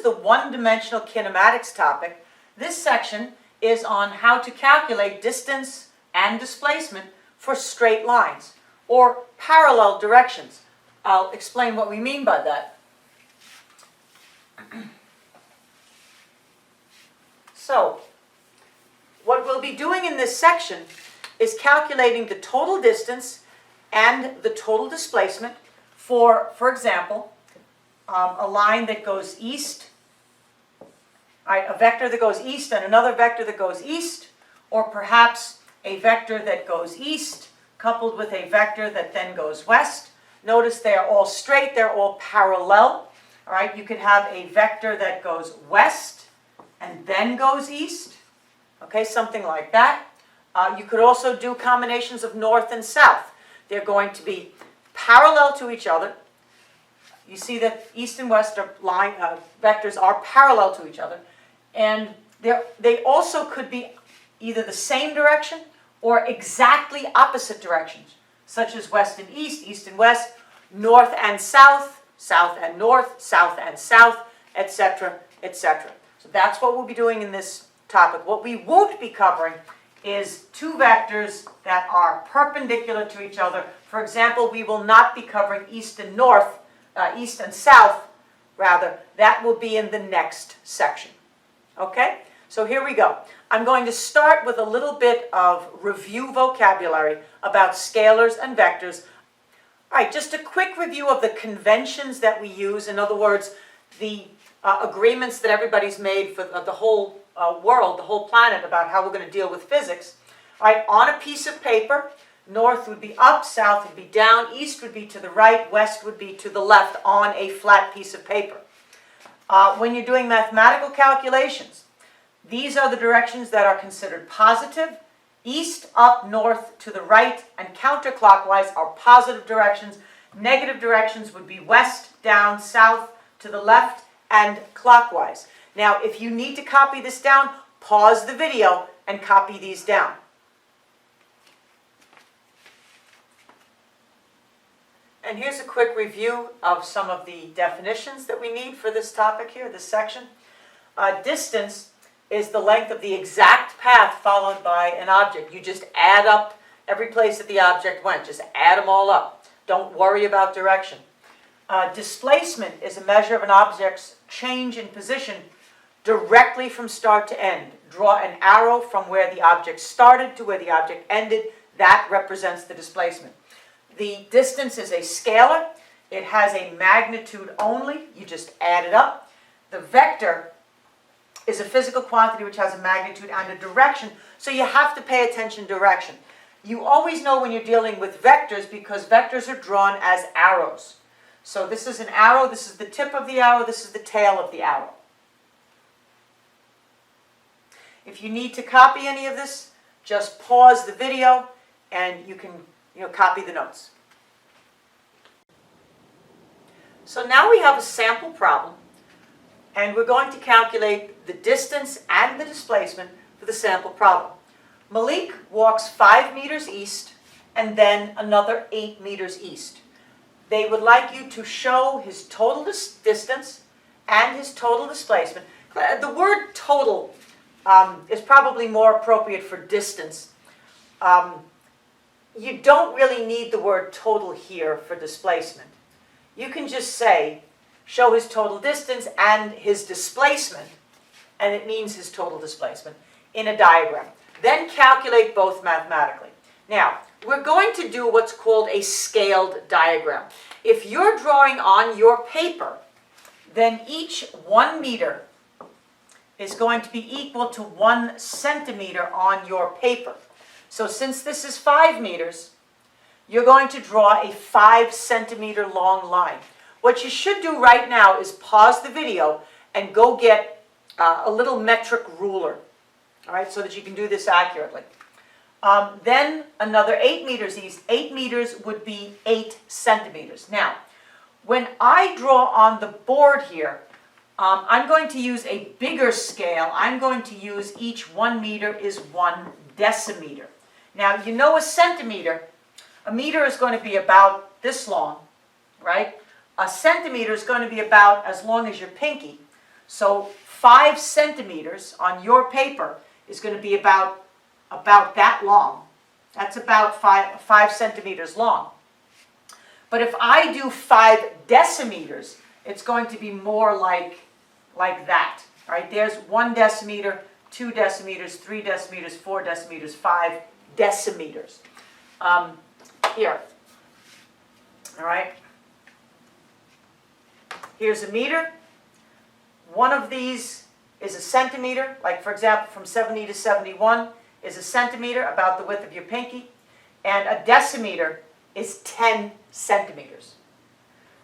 the one-dimensional kinematics topic, this section is on how to calculate distance and displacement for straight lines, or parallel directions. I'll explain what we mean by that. So, what we'll be doing in this section is calculating the total distance and the total displacement for example, a line that goes east, a vector that goes east and another vector that goes east, or perhaps a vector that goes east coupled with a vector that then goes west. Notice they're all straight, they're all parallel. All right, you could have a vector that goes west and then goes east. Okay, something like that. You could also do combinations of north and south. They're going to be parallel to each other. You see that east and west vectors are parallel to each other. And they also could be either the same direction or exactly opposite directions, such as west and east and west, north and south, south and north, south and south, etc., etc. So that's what we'll be doing in this topic. What we won't be covering is two vectors that are perpendicular to each other. For example, we will not be covering east and north, east and south, rather. That will be in the next section. Okay? So here we go. I'm going to start with a little bit of review vocabulary about scalars and vectors. All right, just a quick review of the conventions that we use. In other words, the agreements that everybody's made for the whole world, the whole planet, about how we're going to deal with physics. All right, on a piece of paper, north would be up, south would be down, east would be to the right, west would be to the left on a flat piece of paper. When you're doing mathematical calculations, these are the directions that are considered positive. East, up, north, to the right, and counterclockwise are positive directions. Negative directions would be west, down, south, to the left, and clockwise. Now, if you need to copy this down, pause the video and copy these down. And here's a quick review of some of the definitions that we need for this topic here, this section. Distance is the length of the exact path followed by an object. You just add up every place that the object went. Just add them all up. Don't worry about direction. Displacement is a measure of an object's change in position directly from start to end. Draw an arrow from where the object started to where the object ended. That represents the displacement. The distance is a scalar. It has a magnitude only. You just add it up. The vector is a physical quantity which has a magnitude and a direction, so you have to pay attention to direction. You always know when you're dealing with vectors because vectors are drawn as arrows. So this is an arrow, this is the tip of the arrow, this is the tail of the arrow. If you need to copy any of this, just pause the video and you can copy the notes. So now we have a sample problem, and we're going to calculate the distance and the displacement for the sample problem. Malik walks 5 meters east and then another 8 meters east. They would like you to show his total distance and his total displacement. The word total is probably more appropriate for distance. You don't really need the word total here for displacement. You can just say, show his total distance and his displacement, and it means his total displacement, in a diagram. Then calculate both mathematically. Now, we're going to do what's called a scaled diagram. If you're drawing on your paper, then each 1 meter is going to be equal to 1 centimeter on your paper. So since this is 5 meters, you're going to draw a 5 centimeter long line. What you should do right now is pause the video and go get a little metric ruler, all right, so that you can do this accurately. Then another 8 meters east. 8 meters would be 8 centimeters. Now, when I draw on the board here, I'm going to use a bigger scale. I'm going to use each 1 meter is 1 decimeter. Now, you know a centimeter. A meter is going to be about this long, right? A centimeter is going to be about as long as your pinky. So 5 centimeters on your paper is going to be about that long. That's about 5 centimeters long. But if I do 5 decimeters, it's going to be more like that. All right, there's 1 decimeter, 2 decimeters, 3 decimeters, 4 decimeters, 5 decimeters. Here. All right. Here's a meter. One of these is a centimeter. Like, for example, from 70 to 71 is a centimeter, about the width of your pinky. And a decimeter is 10 centimeters.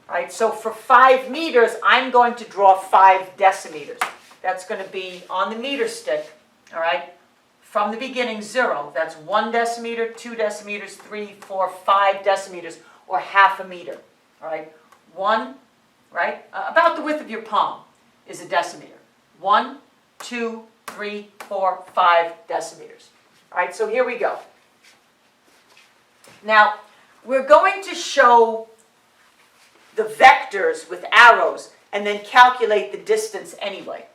All right, so for 5 meters, I'm going to draw 5 decimeters. That's going to be on the meter stick, all right, from the beginning, 0. That's 1 decimeter, 2 decimeters, 3, 4, 5 decimeters, or half a meter. All right, 1, right, about the width of your palm is a decimeter. 1, 2, 3, 4, 5 decimeters. All right, so here we go. Now, we're going to show the vectors with arrows and then calculate the distance anyway.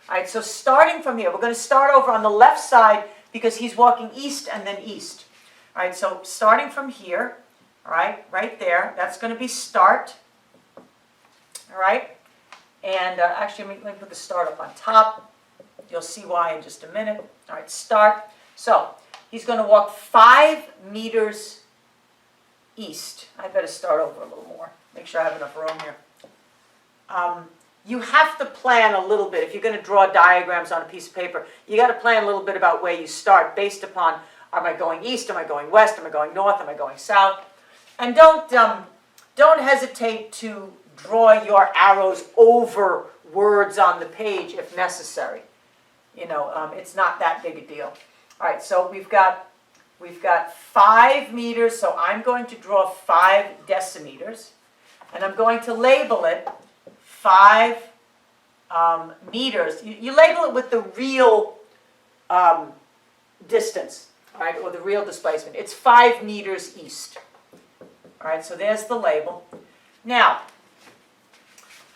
All right, so starting from here, we're going to start over on the left side because he's walking east and then east. All right, so starting from here, all right, right there, that's going to be start. All right, and actually let me put the start up on top. You'll see why in just a minute. All right, start. So he's going to walk 5 meters east. I better start over a little more. Make sure I have enough room here. You have to plan a little bit. If you're going to draw diagrams on a piece of paper, you got to plan a little bit about where you start based upon, am I going east, am I going west, am I going north, am I going south? And don't hesitate to draw your arrows over words on the page if necessary. You know, it's not that big a deal. All right, so we've got 5 meters, so I'm going to draw 5 decimeters, and I'm going to label it 5 meters. You label it with the real distance, all right, or the real displacement. It's 5 meters east. All right, so there's the label. Now,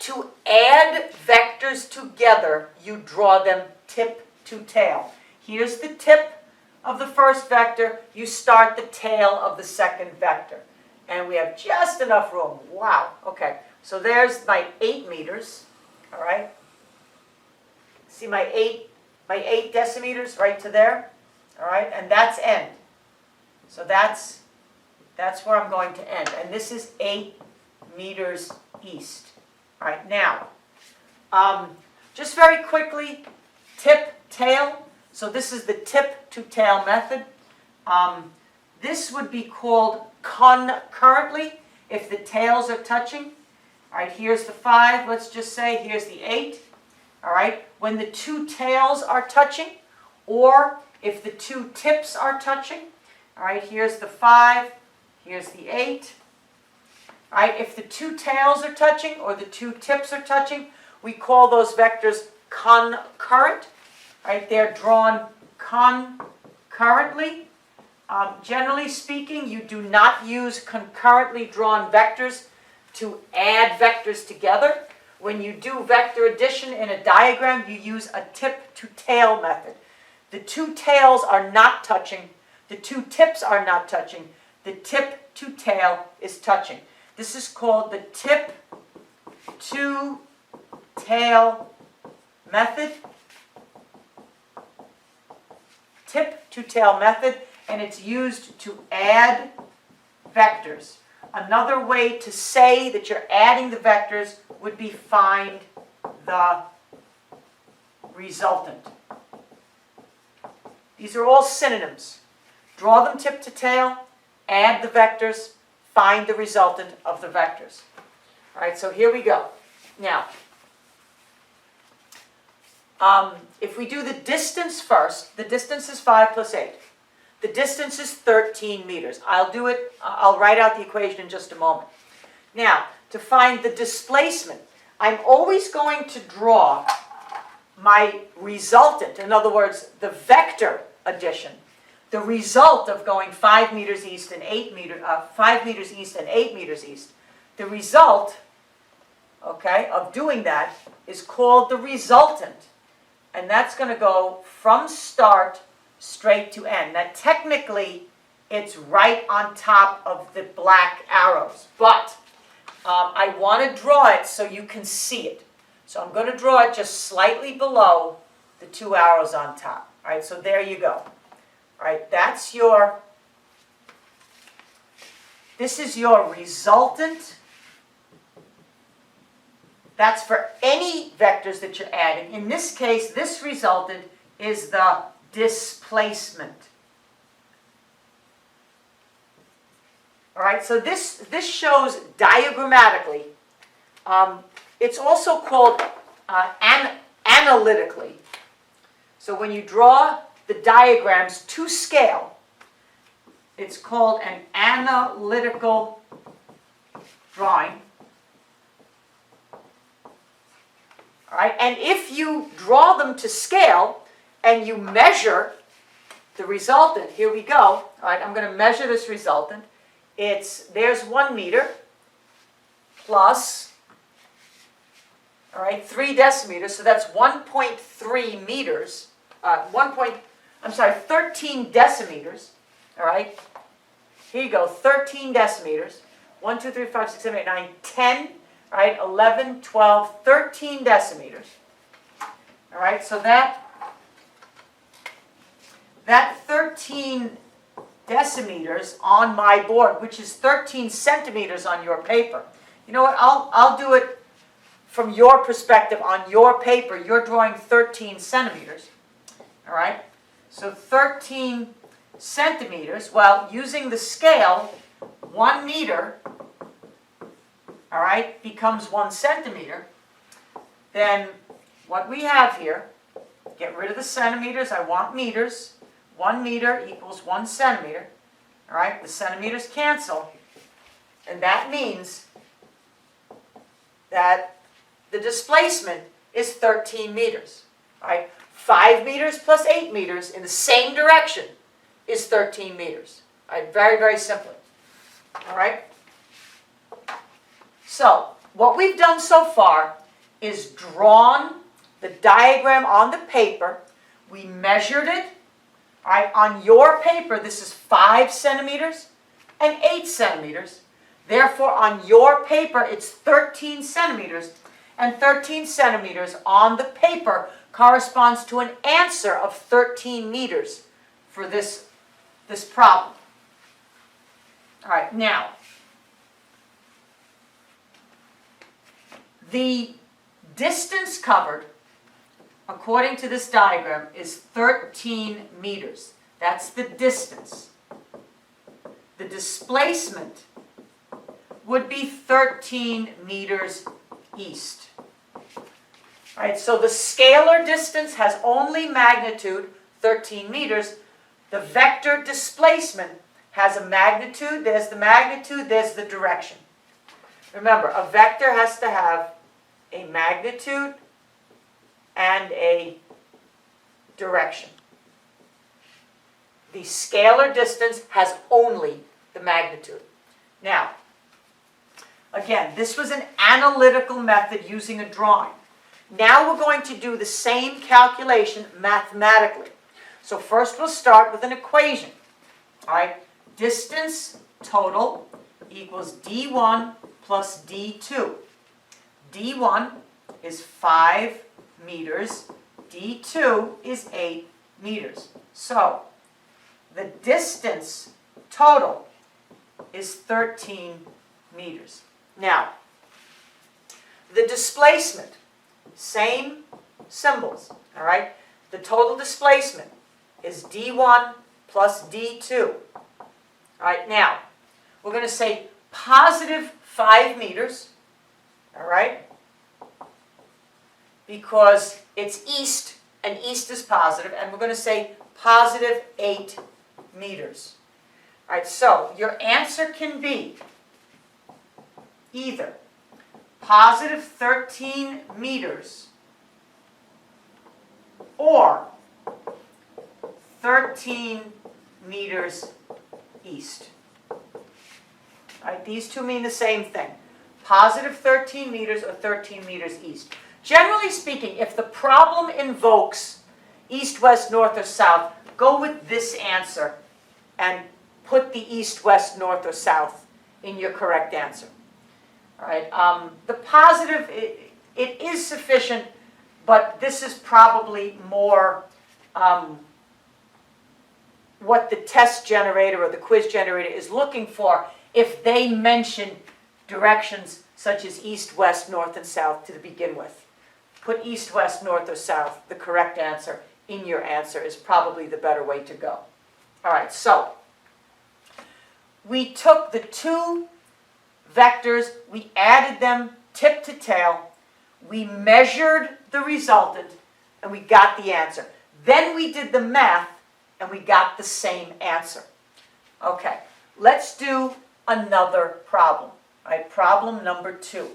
to add vectors together, you draw them tip to tail. Here's the tip of the first vector. You start the tail of the second vector. And we have just enough room. Wow. Okay, so there's my 8 meters. All right. See my 8 decimeters right to there. All right, and that's end. So that's where I'm going to end. And this is 8 meters east. All right, now, just very quickly, tip, tail. So this is the tip to tail method. This would be called concurrently if the tails are touching. All right, here's the 5, let's just say, here's the 8. All right, when the 2 tails are touching, or if the 2 tips are touching, all right, here's the 5, here's the 8. All right, if the 2 tails are touching or the 2 tips are touching, we call those vectors concurrent. All right, they're drawn concurrently. Generally speaking, you do not use concurrently drawn vectors to add vectors together. When you do vector addition in a diagram, you use a tip to tail method. The 2 tails are not touching. The 2 tips are not touching. The tip to tail is touching. This is called the tip to tail method. Tip to tail method, and it's used to add vectors. Another way to say that you're adding the vectors would be find the resultant. These are all synonyms. Draw them tip to tail, add the vectors, find the resultant of the vectors. All right, so here we go. Now, if we do the distance first, the distance is 5 plus 8. The distance is 13 meters. I'll write out the equation in just a moment. Now, to find the displacement, I'm always going to draw my resultant, in other words, the vector addition. The result of going 5 meters east and 8 meters, 5 meters east and 8 meters east. The result okay, of doing that is called the resultant. And that's going to go from start straight to end. Now, technically, it's right on top of the black arrows, but I want to draw it so you can see it. So I'm going to draw it just slightly below the two arrows on top. All right, so there you go. All right, that's your, this is your resultant. That's for any vectors that you're adding. In this case, this resultant is the displacement. All right, so this shows diagrammatically. It's also called analytically. So when you draw the diagrams to scale, it's called an analytical drawing. All right, and if you draw them to scale and you measure the resultant, here we go. All right, I'm going to measure this resultant. There's 1 meter plus, all right, 3 decimeters, so that's 1.3 meters, 13 decimeters, all right? Here you go, 13 decimeters, 1, 2, 3, 5, 6, 7, 8, 9, 10, all right, 11, 12, 13 decimeters, all right? So that 13 decimeters on my board, which is 13 centimeters on your paper. You know what, I'll do it from your perspective on your paper. You're drawing 13 centimeters, all right? So 13 centimeters, well, using the scale, 1 meter, all right, becomes 1 centimeter. Then what we have here, get rid of the centimeters, I want meters. 1 meter equals 1 centimeter. All right, the centimeters cancel. And that means that the displacement is 13 meters. All right, 5 meters plus 8 meters in the same direction is 13 meters. All right, very, very simply. All right. So what we've done so far is drawn the diagram on the paper. We measured it. All right, on your paper, this is 5 centimeters and 8 centimeters. Therefore, on your paper, it's 13 centimeters. And 13 centimeters on the paper corresponds to an answer of 13 meters for this problem. All right, now, the distance covered, according to this diagram, is 13 meters. That's the distance. The displacement would be 13 meters east. All right, so the scalar distance has only magnitude 13 meters. The vector displacement has a magnitude. There's the magnitude, there's the direction. Remember, a vector has to have a magnitude and a direction. The scalar distance has only the magnitude. Now, again, this was an analytical method using a drawing. Now we're going to do the same calculation mathematically. So first we'll start with an equation. All right, distance total equals d1 plus d2. d1 is 5 meters, d2 is 8 meters. So the distance total is 13 meters. Now, the displacement, same symbols, all right? The total displacement is d1 plus d2. All right, now, we're going to say positive 5 meters, all right? Because it's east, and east is positive, and we're going to say positive 8 meters. All right, so your answer can be either positive 13 meters or 13 meters east. All right, these two mean the same thing. positive 13 meters or 13 meters east. Generally speaking, if the problem invokes east, west, north, or south, go with this answer and put the east, west, north, or south in your correct answer. All right. The positive, it is sufficient, but this is probably more what the test generator or the quiz generator is looking for if they mention directions such as east, west, north, and south to begin with. Put east, west, north, or south, the correct answer, in your answer is probably the better way to go. All right, so we took the two vectors, we added them tip to tail, we measured the resultant, and we got the answer. Then we did the math, and we got the same answer. Okay, let's do another problem. All right, problem number 2. All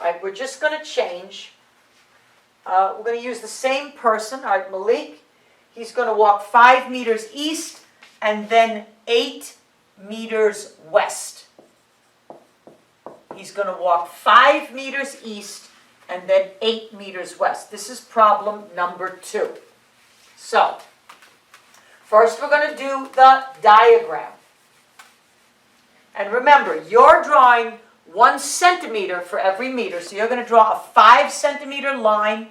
right, we're just going to change. We're going to use the same person. All right, Malik, he's going to walk 5 meters east and then 8 meters west. He's going to walk 5 meters east and then 8 meters west. This is problem number 2. So, first we're going to do the diagram. And remember, you're drawing 1 centimeter for every meter. So you're going to draw a 5 centimeter line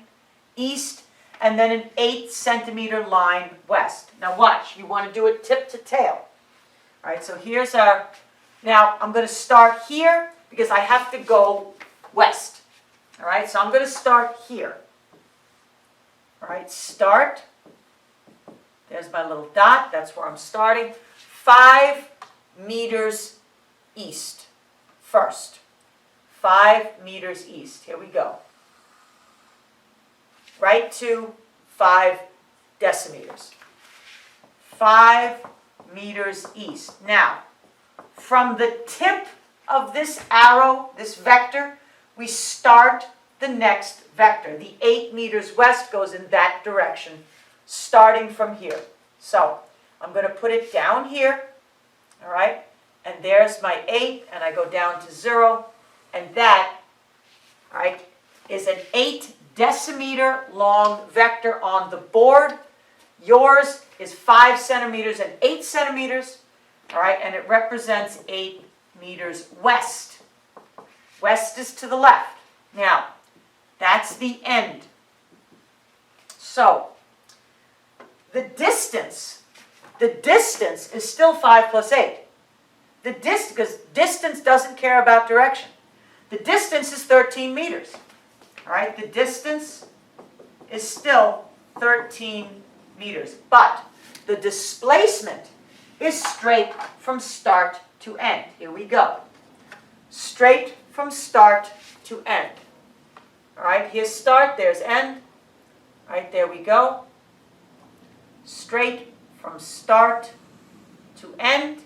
east and then an 8 centimeter line west. Now watch, you want to do it tip to tail. All right, so here's our, now I'm going to start here because I have to go west. All right, so I'm going to start here. All right, start. There's my little dot, that's where I'm starting. 5 meters east first. 5 meters east, here we go. Right to 5 decimeters. 5 meters east. Now, from the tip of this arrow, this vector, we start the next vector. The 8 meters west goes in that direction, starting from here. So, I'm going to put it down here, all right? And there's my 8, and I go down to 0, and that, all right, is an 8 decimeter long vector on the board. Yours is 5 centimeters and 8 centimeters, all right, and it represents 8 meters west. West is to the left. Now, that's the end. So, the distance is still 5 plus 8. Because distance doesn't care about direction. The distance is 13 meters. All right, the distance is still 13 meters. But the displacement is straight from start to end. Here we go. Straight from start to end. All right, here's start, there's end. All right, there we go. Straight from start to end.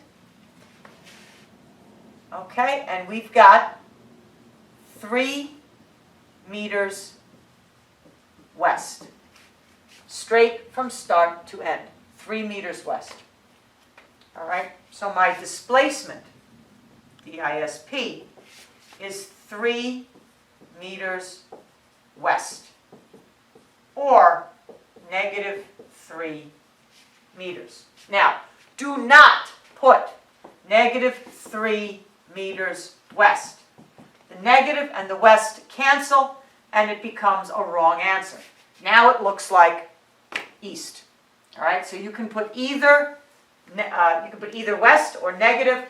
Okay, and we've got 3 meters west. Straight from start to end. 3 meters west. All right, so my displacement, DISP, is 3 meters west, or negative 3 meters. Now, do not put negative 3 meters west. The negative and the west cancel, and it becomes a wrong answer. Now it looks like east. All right, so you can put either west or negative.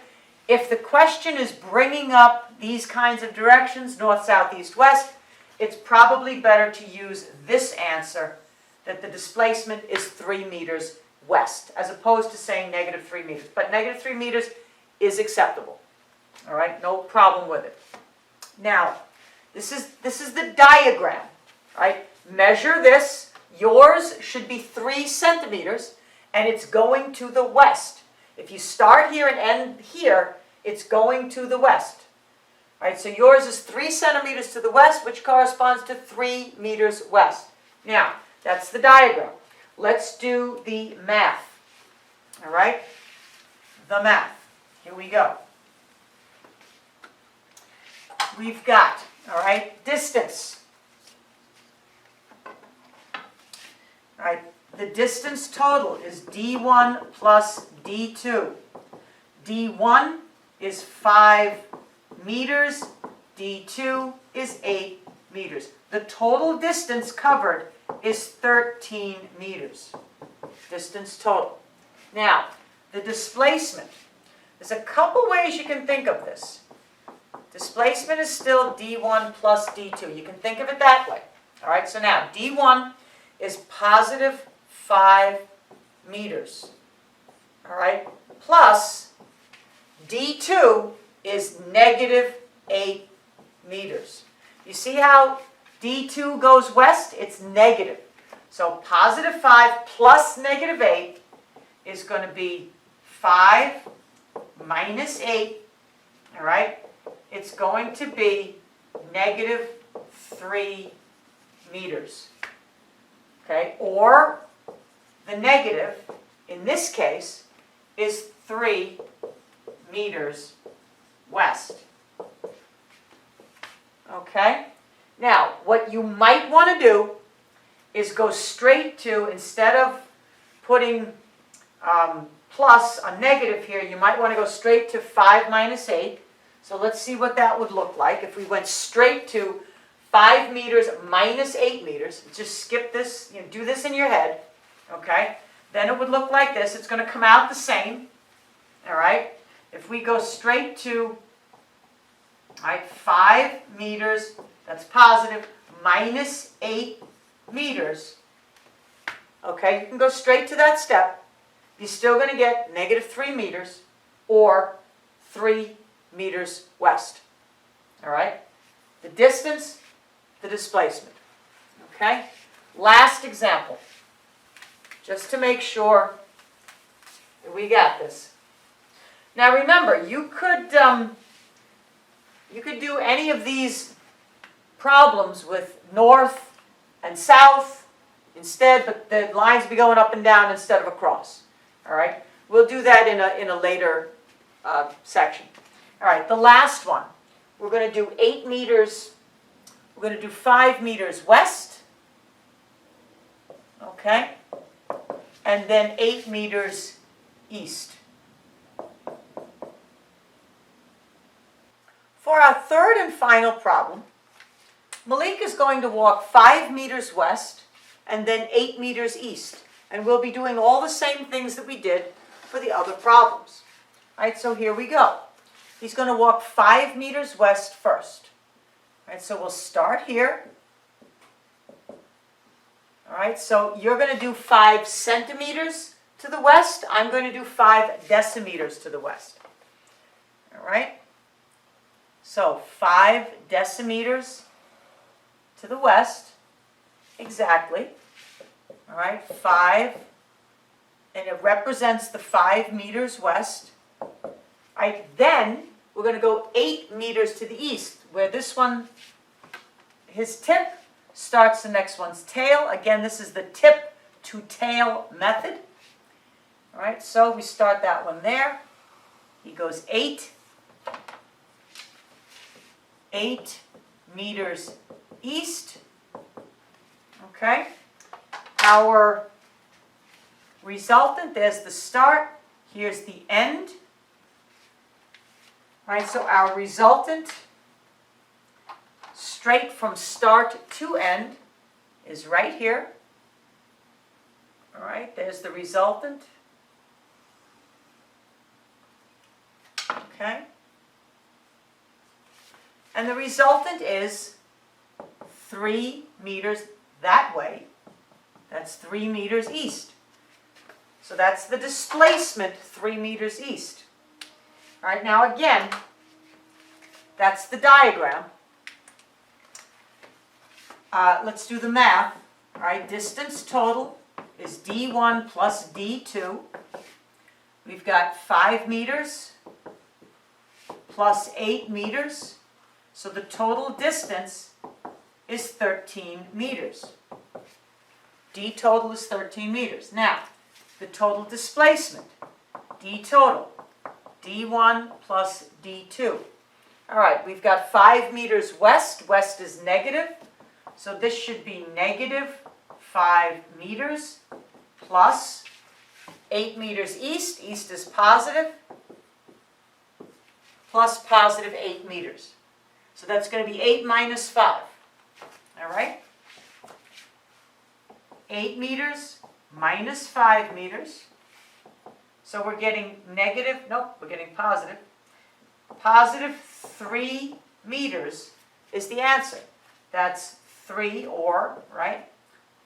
If the question is bringing up these kinds of directions, north, south, east, west, it's probably better to use this answer, that the displacement is 3 meters west, as opposed to saying negative 3 meters. But negative 3 meters is acceptable. All right, no problem with it. Now, this is the diagram. All right, measure this. Yours should be 3 centimeters, and it's going to the west. If you start here and end here, it's going to the west. All right, so yours is 3 centimeters to the west, which corresponds to 3 meters west. Now, that's the diagram. Let's do the math. All right, the math. Here we go. we've got, all right, distance. All right, the distance total is d1 plus d2. d1 is 5 meters, d2 is 8 meters. The total distance covered is 13 meters. Distance total. Now, the displacement. There's a couple ways you can think of this. Displacement is still d1 plus d2. You can think of it that way. All right, so now d1 is positive 5 meters. All right, plus d2 is negative 8 meters. You see how d2 goes west? It's negative. So positive 5 plus negative 8 is going to be 5 minus 8, all right? It's going to be negative 3 meters, okay? Or the negative, in this case, is 3 meters west, okay? Now, what you might want to do is go straight to, instead of putting plus a negative here, you might want to go straight to 5 minus 8. So let's see what that would look like if we went straight to 5 meters minus 8 meters. Just skip this, do this in your head, okay? Then it would look like this. It's going to come out the same, all right? If we go straight to, all right, 5 meters, that's positive, minus 8 meters, okay? You can go straight to that step. You're still going to get negative 3 meters or 3 meters west. All right? The distance, the displacement. Okay? Last example. Just to make sure that we got this. Now remember, you could do any of these problems with north and south instead, but the lines would be going up and down instead of across. All right, we'll do that in a later section. All right, the last one. We're going to do 8 meters. We're going to do 5 meters west. Okay, and then 8 meters east. For our third and final problem, Malik is going to walk 5 meters west and then 8 meters east. And we'll be doing all the same things that we did for the other problems. All right, so here we go. He's going to walk 5 meters west first. All right, so we'll start here. All right, so you're going to do 5 centimeters to the west. I'm going to do 5 decimeters to the west. All right, so 5 decimeters to the west, exactly. All right, 5, and it represents the 5 meters west. All right, then we're going to go 8 meters to the east, where this one, his tip starts the next one's tail. Again, this is the tip to tail method. All right, so we start that one there. He goes 8 meters east. Okay. Our resultant, there's the start, here's the end. All right, so our resultant, straight from start to end, is right here. All right, there's the resultant. Okay. And the resultant is 3 meters that way. That's 3 meters east. So that's the displacement 3 meters east. All right, now again, that's the diagram. Let's do the math. All right, distance total is d1 plus d2. We've got 5 meters plus 8 meters. So the total distance is 13 meters. D total is 13 meters. Now, the total displacement, D total, D1 plus D2. All right, we've got 5 meters west. West is negative. So this should be negative 5 meters plus 8 meters east. East is positive. Plus positive 8 meters. So that's going to be 8 minus 5. All right? 8 meters minus 5 meters. So we're getting negative, nope, we're getting positive. Positive 3 meters is the answer. That's 3 or, right?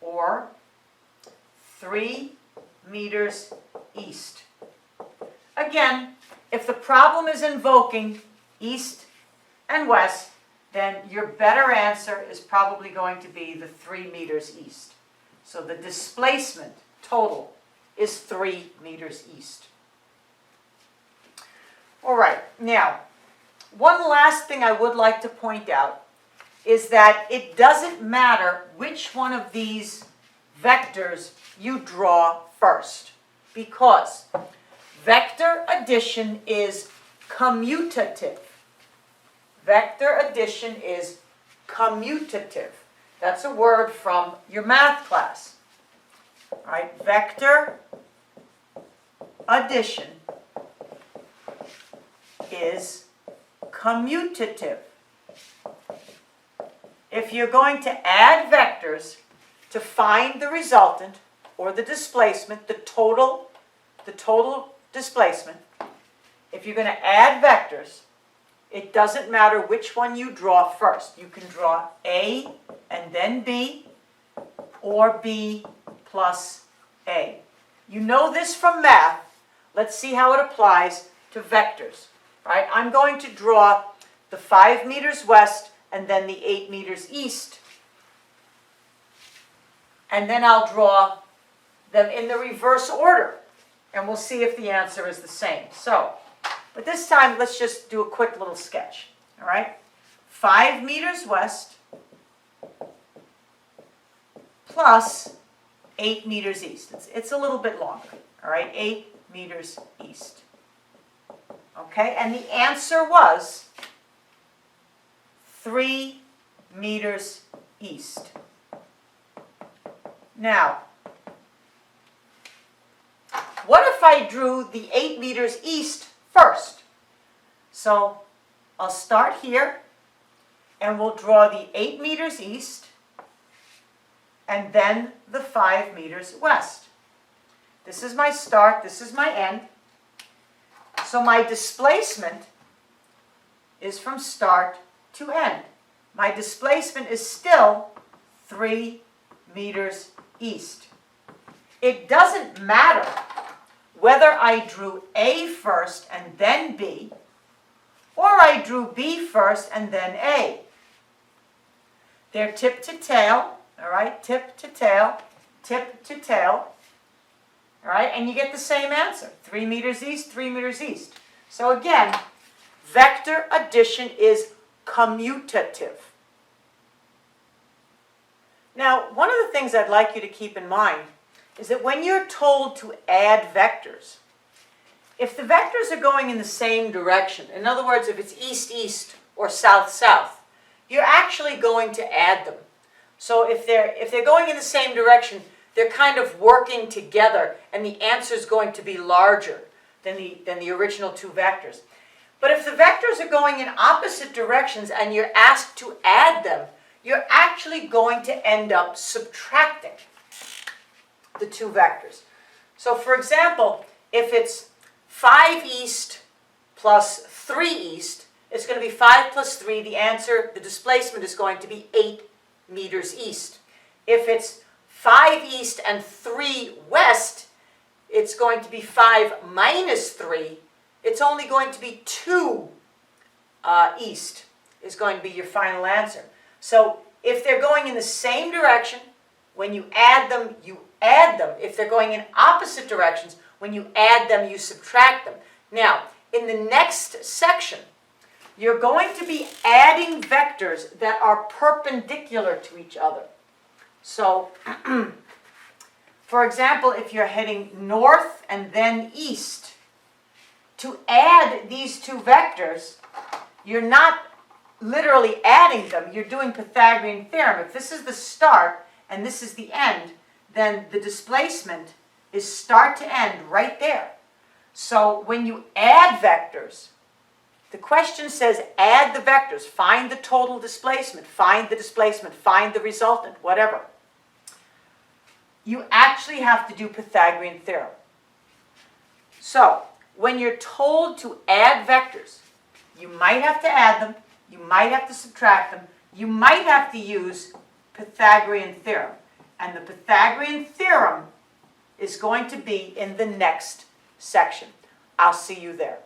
Or 3 meters east. Again, if the problem is invoking east and west, then your better answer is probably going to be the 3 meters east. So the displacement total is 3 meters east. All right, now, one last thing I would like to point out is that it doesn't matter which one of these vectors you draw first, because vector addition is commutative. Vector addition is commutative. That's a word from your math class. All right, vector addition is commutative. If you're going to add vectors to find the resultant or the displacement, the total displacement, if you're going to add vectors, it doesn't matter which one you draw first. You can draw A and then B, or B plus A. You know this from math. Let's see how it applies to vectors. All right, I'm going to draw the 5 meters west and then the 8 meters east. And then I'll draw them in the reverse order. And we'll see if the answer is the same. So, but this time, let's just do a quick little sketch. All right? 5 meters west plus 8 meters east. It's a little bit longer. All right? 8 meters east. Okay? And the answer was 3 meters east. Now, what if I drew the 8 meters east first? So I'll start here, and we'll draw the 8 meters east, and then the 5 meters west. This is my start, this is my end. So my displacement is from start to end. My displacement is still 3 meters east. It doesn't matter whether I drew A first and then B, or I drew B first and then A. They're tip to tail, all right? Tip to tail, tip to tail, all right? And you get the same answer, 3 meters east, 3 meters east. So again, vector addition is commutative. Now, one of the things I'd like you to keep in mind is that when you're told to add vectors, if the vectors are going in the same direction, in other words, if it's east-east or south-south, you're actually going to add them. So if they're going in the same direction, they're kind of working together, and the answer is going to be larger than the original two vectors. But if the vectors are going in opposite directions and you're asked to add them, you're actually going to end up subtracting the two vectors. So for example, if it's 5 east plus 3 east, it's going to be 5 plus 3. The answer, the displacement is going to be 8 meters east. If it's 5 east and 3 west, it's going to be 5 minus 3. It's only going to be 2 east is going to be your final answer. So if they're going in the same direction, when you add them, you add them. If they're going in opposite directions, when you add them, you subtract them. Now, in the next section, you're going to be adding vectors that are perpendicular to each other. So, for example, if you're heading north and then east, to add these two vectors, you're not literally adding them, you're doing Pythagorean theorem. If this is the start and this is the end, then the displacement is start to end right there. So when you add vectors, the question says add the vectors, find the total displacement, find the resultant, whatever. You actually have to do Pythagorean theorem. So when you're told to add vectors, you might have to add them, you might have to subtract them, you might have to use Pythagorean theorem. And the Pythagorean theorem is going to be in the next section. I'll see you there.